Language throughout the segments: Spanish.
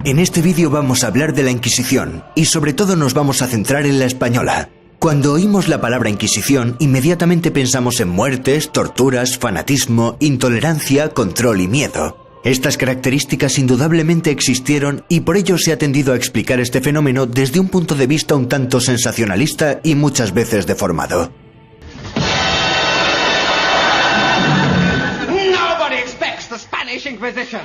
En este vídeo vamos a hablar de la Inquisición y sobre todo nos vamos a centrar en la española. Cuando oímos la palabra Inquisición, inmediatamente pensamos en muertes, torturas, fanatismo, intolerancia, control y miedo. Estas características indudablemente existieron y por ello se ha tendido a explicar este fenómeno desde un punto de vista un tanto sensacionalista y muchas veces deformado. Nobody expects the Spanish Inquisition.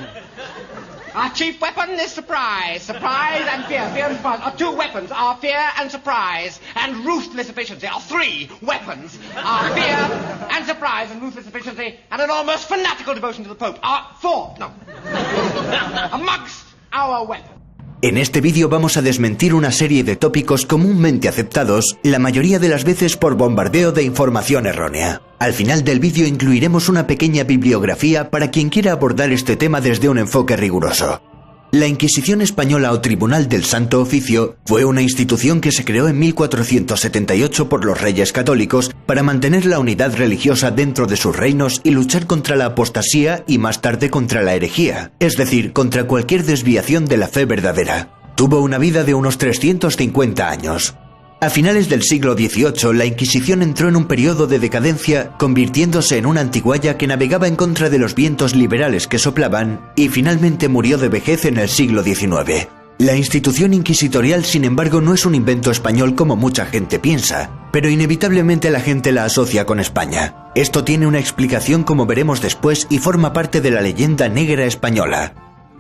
Our chief weapon is surprise. Surprise and fear. Fear and surprise. Our two weapons are fear and surprise and ruthless efficiency. Our three weapons are fear and surprise and ruthless efficiency and an almost fanatical devotion to the Pope. Amongst our weapons. En este vídeo vamos a desmentir una serie de tópicos comúnmente aceptados, la mayoría de las veces por bombardeo de información errónea. Al final del vídeo incluiremos una pequeña bibliografía para quien quiera abordar este tema desde un enfoque riguroso. La Inquisición Española o Tribunal del Santo Oficio fue una institución que se creó en 1478 por los Reyes Católicos para mantener la unidad religiosa dentro de sus reinos y luchar contra la apostasía y más tarde contra la herejía, es decir, contra cualquier desviación de la fe verdadera. Tuvo una vida de unos 350 años. A finales del siglo XVIII, la Inquisición entró en un periodo de decadencia, convirtiéndose en una antigualla que navegaba en contra de los vientos liberales que soplaban y finalmente murió de vejez en el siglo XIX. La institución inquisitorial, sin embargo, no es un invento español como mucha gente piensa, pero inevitablemente la gente la asocia con España. Esto tiene una explicación, como veremos después, y forma parte de la leyenda negra española.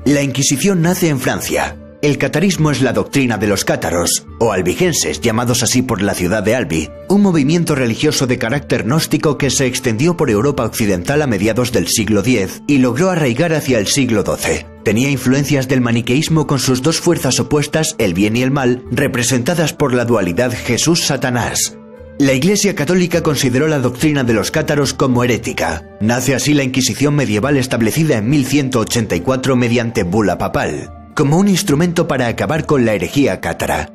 La Inquisición nace en Francia. El catarismo es la doctrina de los cátaros, o albigenses, llamados así por la ciudad de Albi, un movimiento religioso de carácter gnóstico que se extendió por Europa occidental a mediados del siglo X y logró arraigar hacia el siglo XII. Tenía influencias del maniqueísmo con sus dos fuerzas opuestas, el bien y el mal, representadas por la dualidad Jesús-Satanás. La Iglesia Católica consideró la doctrina de los cátaros como herética. Nace así la Inquisición medieval establecida en 1184 mediante bula papal, como un instrumento para acabar con la herejía cátara.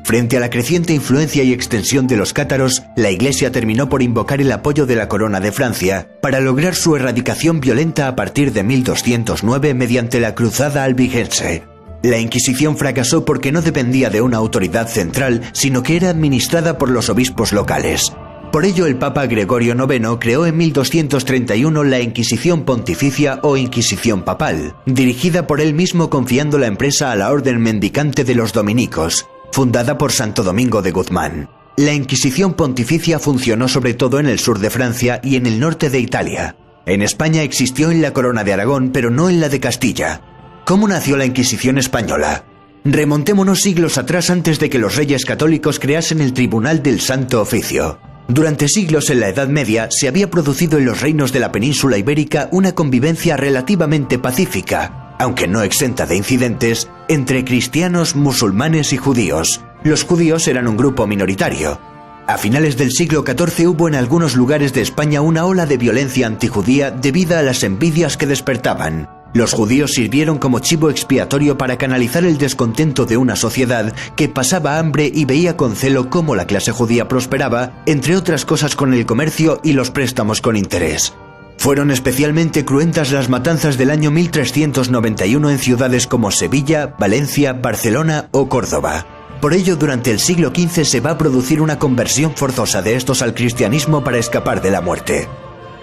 Frente a la creciente influencia y extensión de los cátaros, la Iglesia terminó por invocar el apoyo de la Corona de Francia para lograr su erradicación violenta a partir de 1209 mediante la Cruzada Albigense. La Inquisición fracasó porque no dependía de una autoridad central, sino que era administrada por los obispos locales. Por ello, el Papa Gregorio IX creó en 1231 la Inquisición Pontificia o Inquisición Papal, dirigida por él mismo confiando la empresa a la Orden Mendicante de los Dominicos, fundada por Santo Domingo de Guzmán. La Inquisición Pontificia funcionó sobre todo en el sur de Francia y en el norte de Italia. En España existió en la Corona de Aragón, pero no en la de Castilla. ¿Cómo nació la Inquisición española? Remontémonos siglos atrás antes de que los Reyes Católicos creasen el Tribunal del Santo Oficio. Durante siglos en la Edad Media se había producido en los reinos de la península ibérica una convivencia relativamente pacífica, aunque no exenta de incidentes, entre cristianos, musulmanes y judíos. Los judíos eran un grupo minoritario. A finales del siglo XIV hubo en algunos lugares de España una ola de violencia antijudía debido a las envidias que despertaban. Los judíos sirvieron como chivo expiatorio para canalizar el descontento de una sociedad que pasaba hambre y veía con celo cómo la clase judía prosperaba, entre otras cosas con el comercio y los préstamos con interés. Fueron especialmente cruentas las matanzas del año 1391 en ciudades como Sevilla, Valencia, Barcelona o Córdoba. Por ello, durante el siglo XV se va a producir una conversión forzosa de estos al cristianismo para escapar de la muerte.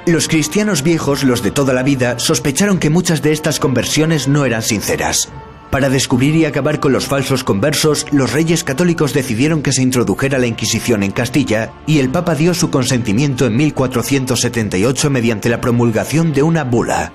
Los cristianos viejos, los de toda la vida, sospecharon que muchas de estas conversiones no eran sinceras. Para descubrir y acabar con los falsos conversos, los Reyes Católicos decidieron que se introdujera la Inquisición en Castilla y el Papa dio su consentimiento en 1478 mediante la promulgación de una bula.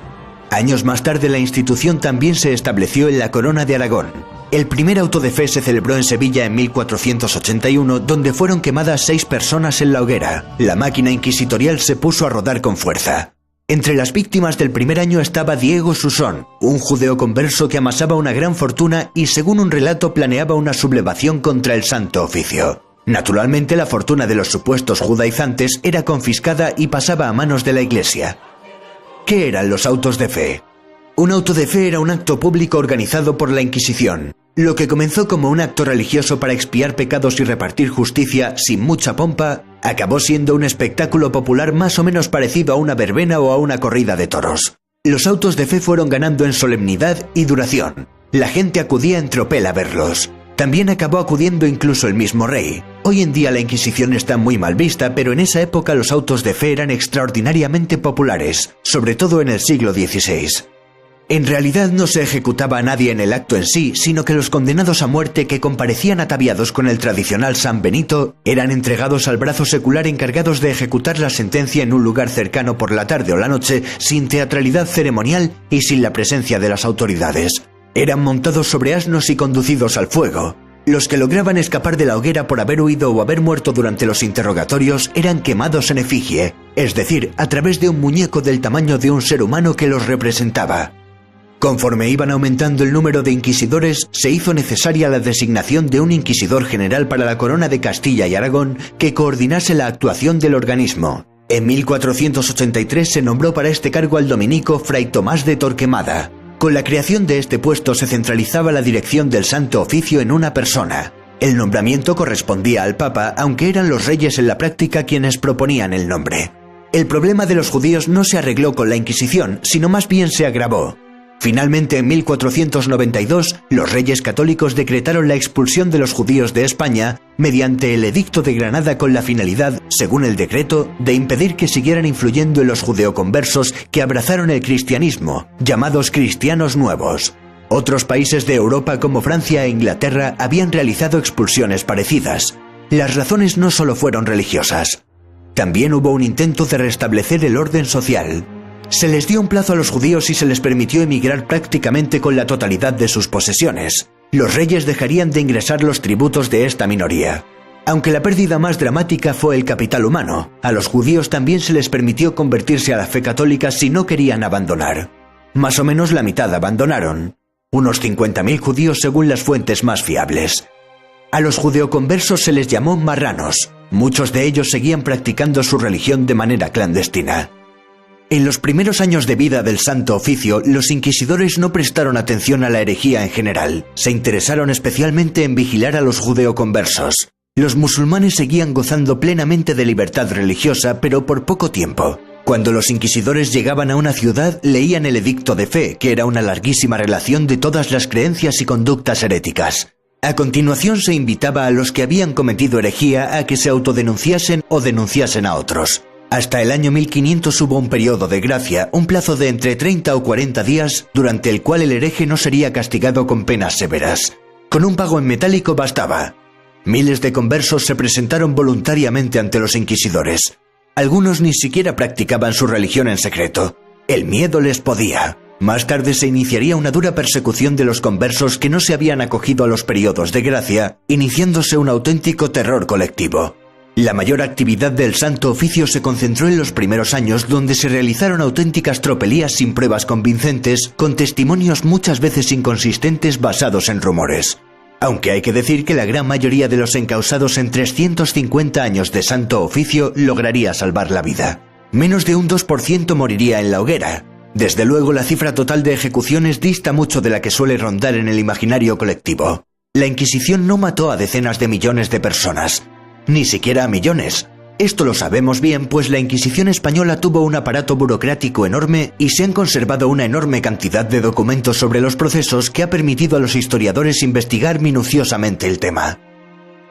Años más tarde la institución también se estableció en la Corona de Aragón. El primer auto de fe se celebró en Sevilla en 1481, donde fueron quemadas 6 personas en la hoguera. La máquina inquisitorial se puso a rodar con fuerza. Entre las víctimas del primer año estaba Diego Susón, un judeo converso que amasaba una gran fortuna y, según un relato, planeaba una sublevación contra el Santo Oficio. Naturalmente, la fortuna de los supuestos judaizantes era confiscada y pasaba a manos de la Iglesia. ¿Qué eran los autos de fe? Un auto de fe era un acto público organizado por la Inquisición. Lo que comenzó como un acto religioso para expiar pecados y repartir justicia sin mucha pompa, acabó siendo un espectáculo popular más o menos parecido a una verbena o a una corrida de toros. Los autos de fe fueron ganando en solemnidad y duración. la gente acudía en tropel a verlos. También acabó acudiendo incluso el mismo rey. Hoy en día la Inquisición está muy mal vista, pero en esa época los autos de fe eran extraordinariamente populares, sobre todo en el siglo XVI. En realidad no se ejecutaba a nadie en el acto en sí, sino que los condenados a muerte que comparecían ataviados con el tradicional San Benito eran entregados al brazo secular encargados de ejecutar la sentencia en un lugar cercano por la tarde o la noche, sin teatralidad ceremonial y sin la presencia de las autoridades. Eran montados sobre asnos y conducidos al fuego. Los que lograban escapar de la hoguera por haber huido o haber muerto durante los interrogatorios eran quemados en efigie, es decir, a través de un muñeco del tamaño de un ser humano que los representaba. Conforme iban aumentando el número de inquisidores, se hizo necesaria la designación de un inquisidor general para la corona de Castilla y Aragón que coordinase la actuación del organismo. En 1483 se nombró para este cargo al dominico Fray Tomás de Torquemada. Con la creación de este puesto se centralizaba la dirección del Santo Oficio en una persona. El nombramiento correspondía al Papa, aunque eran los reyes en la práctica quienes proponían el nombre. El problema de los judíos no se arregló con la Inquisición, sino más bien se agravó. Finalmente, en 1492, los reyes católicos decretaron la expulsión de los judíos de España mediante el Edicto de Granada con la finalidad, según el decreto, de impedir que siguieran influyendo en los judeoconversos que abrazaron el cristianismo, llamados cristianos nuevos. Otros países de Europa como Francia e Inglaterra habían realizado expulsiones parecidas. Las razones no solo fueron religiosas. También hubo un intento de restablecer el orden social. Se les dio un plazo a los judíos y se les permitió emigrar prácticamente con la totalidad de sus posesiones. Los reyes dejarían de ingresar los tributos de esta minoría. Aunque la pérdida más dramática fue el capital humano, a los judíos también se les permitió convertirse a la fe católica si no querían abandonar. Más o menos la mitad abandonaron. Unos 50.000 judíos según las fuentes más fiables. A los judeoconversos se les llamó marranos. Muchos de ellos seguían practicando su religión de manera clandestina. En los primeros años de vida del Santo Oficio, los inquisidores no prestaron atención a la herejía en general. Se interesaron especialmente en vigilar a los judeoconversos. Los musulmanes seguían gozando plenamente de libertad religiosa, pero por poco tiempo. Cuando los inquisidores llegaban a una ciudad, leían el Edicto de Fe, que era una larguísima relación de todas las creencias y conductas heréticas. A continuación se invitaba a los que habían cometido herejía a que se autodenunciasen o denunciasen a otros. Hasta el año 1500 hubo un periodo de gracia, un plazo de entre 30 o 40 días, durante el cual el hereje no sería castigado con penas severas. Con un pago en metálico bastaba. Miles de conversos se presentaron voluntariamente ante los inquisidores. Algunos ni siquiera practicaban su religión en secreto. El miedo les podía. Más tarde se iniciaría una dura persecución de los conversos que no se habían acogido a los periodos de gracia, iniciándose un auténtico terror colectivo. La mayor actividad del Santo Oficio se concentró en los primeros años, donde se realizaron auténticas tropelías sin pruebas convincentes, con testimonios muchas veces inconsistentes basados en rumores. Aunque hay que decir que la gran mayoría de los encausados en 350 años de Santo Oficio lograría salvar la vida. Menos de un 2% moriría en la hoguera. Desde luego, la cifra total de ejecuciones dista mucho de la que suele rondar en el imaginario colectivo. La Inquisición no mató a decenas de millones de personas. Ni siquiera a millones. Esto lo sabemos bien, pues la Inquisición española tuvo un aparato burocrático enorme y se han conservado una enorme cantidad de documentos sobre los procesos que ha permitido a los historiadores investigar minuciosamente el tema.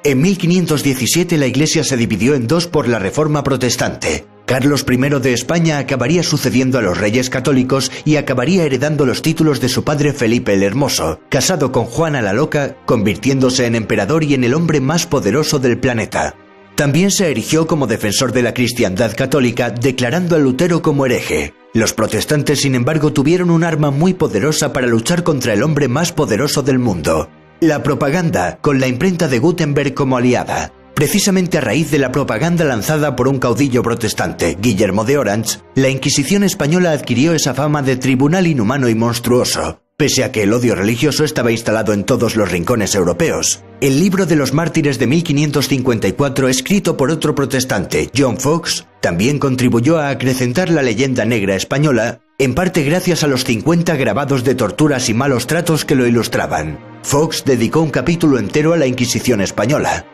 En 1517 la Iglesia se dividió en dos por la Reforma Protestante. Carlos I de España acabaría sucediendo a los reyes católicos y acabaría heredando los títulos de su padre Felipe el Hermoso, casado con Juana la Loca, convirtiéndose en emperador y en el hombre más poderoso del planeta. También se erigió como defensor de la cristiandad católica, declarando a Lutero como hereje. Los protestantes, sin embargo, tuvieron un arma muy poderosa para luchar contra el hombre más poderoso del mundo: la propaganda, con la imprenta de Gutenberg como aliada. Precisamente a raíz de la propaganda lanzada por un caudillo protestante, Guillermo de Orange, la Inquisición española adquirió esa fama de tribunal inhumano y monstruoso, pese a que el odio religioso estaba instalado en todos los rincones europeos. El libro de los mártires de 1554, escrito por otro protestante, John Foxe, también contribuyó a acrecentar la leyenda negra española, en parte gracias a los 50 grabados de torturas y malos tratos que lo ilustraban. Foxe dedicó un capítulo entero a la Inquisición española.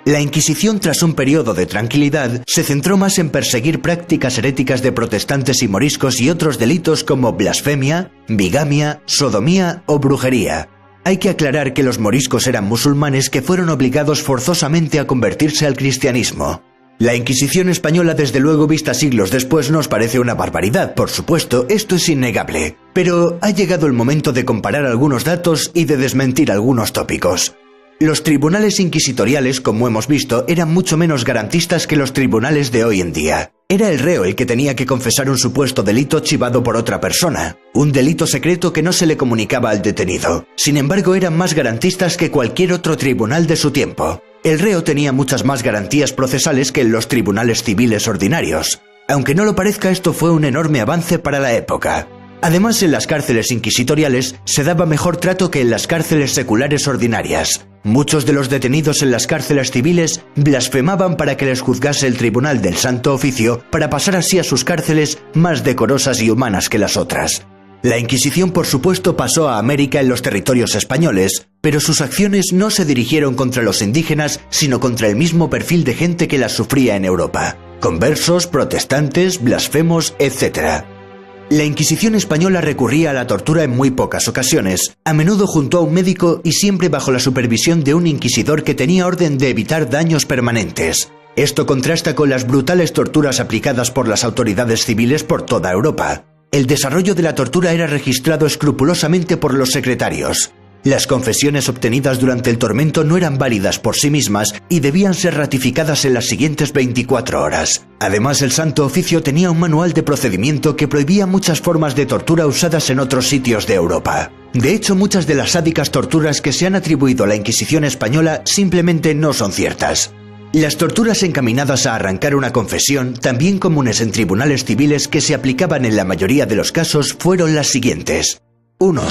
La Inquisición, tras un periodo de tranquilidad, se centró más en perseguir prácticas heréticas de protestantes y moriscos y otros delitos como blasfemia, bigamia, sodomía o brujería. Hay que aclarar que los moriscos eran musulmanes que fueron obligados forzosamente a convertirse al cristianismo. La Inquisición española, desde luego, vista siglos después, nos parece una barbaridad, por supuesto, esto es innegable. Pero ha llegado el momento de comparar algunos datos y de desmentir algunos tópicos. Los tribunales inquisitoriales, como hemos visto, eran mucho menos garantistas que los tribunales de hoy en día. Era el reo el que tenía que confesar un supuesto delito chivado por otra persona, un delito secreto que no se le comunicaba al detenido. Sin embargo, eran más garantistas que cualquier otro tribunal de su tiempo. El reo tenía muchas más garantías procesales que en los tribunales civiles ordinarios. Aunque no lo parezca, esto fue un enorme avance para la época. Además, en las cárceles inquisitoriales se daba mejor trato que en las cárceles seculares ordinarias. Muchos de los detenidos en las cárceles civiles blasfemaban para que les juzgase el Tribunal del Santo Oficio, para pasar así a sus cárceles más decorosas y humanas que las otras. La Inquisición, por supuesto, pasó a América en los territorios españoles, pero sus acciones no se dirigieron contra los indígenas, sino contra el mismo perfil de gente que las sufría en Europa: conversos, protestantes, blasfemos, etc. La Inquisición española recurría a la tortura en muy pocas ocasiones, a menudo junto a un médico y siempre bajo la supervisión de un inquisidor que tenía orden de evitar daños permanentes. Esto contrasta con las brutales torturas aplicadas por las autoridades civiles por toda Europa. El desarrollo de la tortura era registrado escrupulosamente por los secretarios. Las confesiones obtenidas durante el tormento no eran válidas por sí mismas y debían ser ratificadas en las siguientes 24 horas. Además, el Santo Oficio tenía un manual de procedimiento que prohibía muchas formas de tortura usadas en otros sitios de Europa. De hecho, muchas de las sádicas torturas que se han atribuido a la Inquisición española simplemente no son ciertas. Las torturas encaminadas a arrancar una confesión, también comunes en tribunales civiles que se aplicaban en la mayoría de los casos, fueron las siguientes. 1.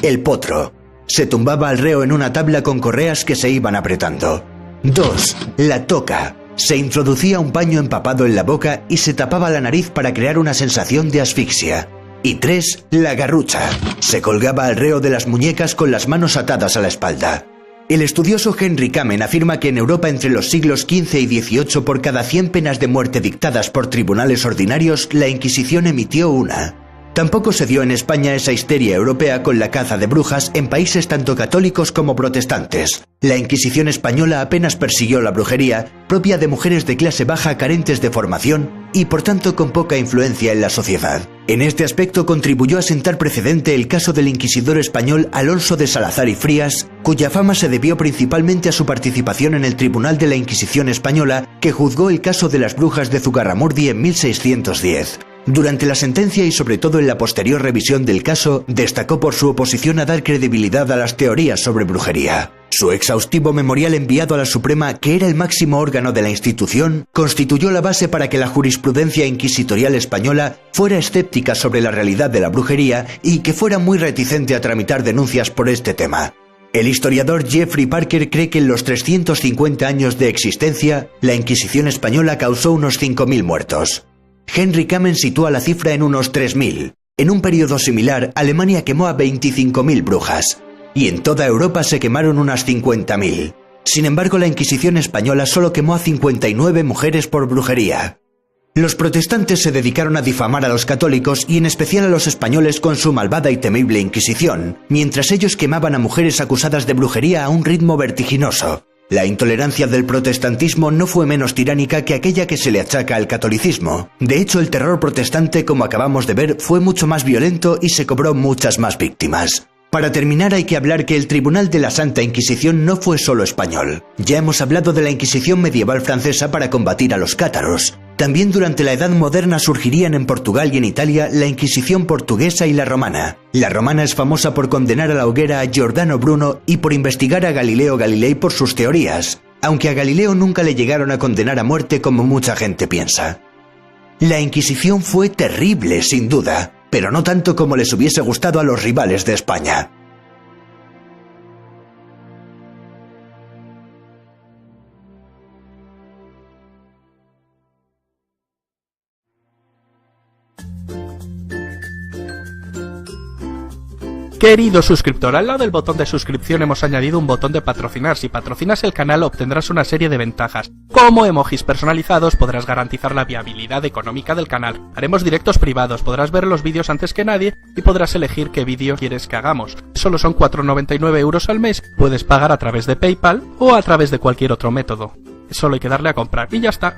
El potro. Se tumbaba al reo en una tabla con correas que se iban apretando. 2. La toca. Se introducía un paño empapado en la boca y se tapaba la nariz para crear una sensación de asfixia. Y 3. La garrucha. Se colgaba al reo de las muñecas con las manos atadas a la espalda. El estudioso Henry Kamen afirma que en Europa entre los siglos XV y XVIII, por cada 100 penas de muerte dictadas por tribunales ordinarios, la Inquisición emitió una. Tampoco se dio en España esa histeria europea con la caza de brujas en países tanto católicos como protestantes. La Inquisición española apenas persiguió la brujería, propia de mujeres de clase baja carentes de formación y por tanto con poca influencia en la sociedad. En este aspecto contribuyó a sentar precedente el caso del inquisidor español Alonso de Salazar y Frías, cuya fama se debió principalmente a su participación en el Tribunal de la Inquisición española, que juzgó el caso de las brujas de Zugarramurdi en 1610. Durante la sentencia y sobre todo en la posterior revisión del caso, destacó por su oposición a dar credibilidad a las teorías sobre brujería. Su exhaustivo memorial enviado a la Suprema, que era el máximo órgano de la institución, constituyó la base para que la jurisprudencia inquisitorial española fuera escéptica sobre la realidad de la brujería y que fuera muy reticente a tramitar denuncias por este tema. El historiador Jeffrey Parker cree que en los 350 años de existencia, la Inquisición española causó unos 5.000 muertos. Henry Kamen sitúa la cifra en unos 3.000. En un periodo similar, Alemania quemó a 25.000 brujas. Y en toda Europa se quemaron unas 50.000. Sin embargo, la Inquisición española solo quemó a 59 mujeres por brujería. Los protestantes se dedicaron a difamar a los católicos y en especial a los españoles con su malvada y temible Inquisición, mientras ellos quemaban a mujeres acusadas de brujería a un ritmo vertiginoso. La intolerancia del protestantismo no fue menos tiránica que aquella que se le achaca al catolicismo. De hecho, el terror protestante, como acabamos de ver, fue mucho más violento y se cobró muchas más víctimas. Para terminar, hay que hablar que el Tribunal de la Santa Inquisición no fue solo español. Ya hemos hablado de la Inquisición medieval francesa para combatir a los cátaros. También durante la Edad Moderna surgirían en Portugal y en Italia la Inquisición portuguesa y la romana. La romana es famosa por condenar a la hoguera a Giordano Bruno y por investigar a Galileo Galilei por sus teorías, aunque a Galileo nunca le llegaron a condenar a muerte como mucha gente piensa. La Inquisición fue terrible, sin duda, pero no tanto como les hubiese gustado a los rivales de España. Querido suscriptor, al lado del botón de suscripción hemos añadido un botón de patrocinar. Si patrocinas el canal obtendrás una serie de ventajas. Como emojis personalizados, podrás garantizar la viabilidad económica del canal. Haremos directos privados, podrás ver los vídeos antes que nadie y podrás elegir qué vídeo quieres que hagamos. Solo son 4,99 € al mes, puedes pagar a través de PayPal o a través de cualquier otro método. Solo hay que darle a comprar y ya está.